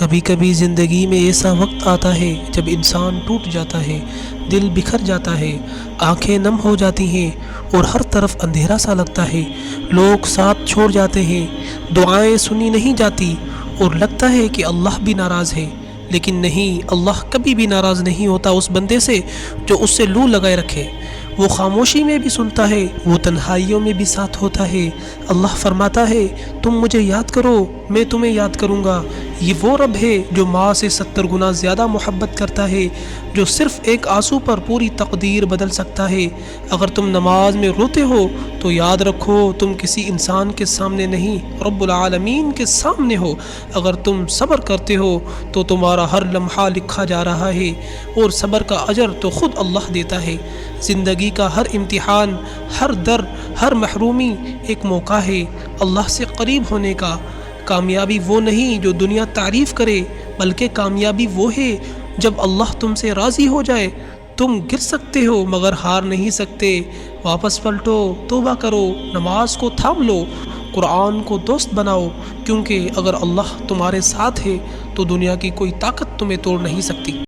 کبھی کبھی زندگی میں ایسا وقت آتا ہے جب انسان ٹوٹ جاتا ہے، دل بکھر جاتا ہے، آنکھیں نم ہو جاتی ہیں اور ہر طرف اندھیرا سا لگتا ہے۔ لوگ ساتھ چھوڑ جاتے ہیں، دعائیں سنی نہیں جاتی اور لگتا ہے کہ اللہ بھی ناراض ہے۔ لیکن نہیں، اللہ کبھی بھی ناراض نہیں ہوتا اس بندے سے جو اس سے لو لگائے رکھے۔ وہ خاموشی میں بھی سنتا ہے، وہ تنہائیوں میں بھی ساتھ ہوتا ہے۔ اللہ فرماتا ہے، تم مجھے یاد کرو، میں تمہیں یاد کروں گا۔ یہ وہ رب ہے جو ماں سے 70 گنا زیادہ محبت کرتا ہے، جو صرف ایک آنسو پر پوری تقدیر بدل سکتا ہے۔ اگر تم نماز میں روتے ہو تو یاد رکھو تم کسی انسان کے سامنے نہیں، رب العالمین کے سامنے ہو۔ اگر تم صبر کرتے ہو تو تمہارا ہر لمحہ لکھا جا رہا ہے، اور صبر کا اجر تو خود اللہ دیتا ہے۔ زندگی کا ہر امتحان، ہر در، ہر محرومی ایک موقع ہے اللہ سے قریب ہونے کا۔ کامیابی وہ نہیں جو دنیا تعریف کرے، بلکہ کامیابی وہ ہے جب اللہ تم سے راضی ہو جائے۔ تم گر سکتے ہو مگر ہار نہیں سکتے۔ واپس پلٹو، توبہ کرو، نماز کو تھام لو، قرآن کو دوست بناؤ، کیونکہ اگر اللہ تمہارے ساتھ ہے تو دنیا کی کوئی طاقت تمہیں توڑ نہیں سکتی۔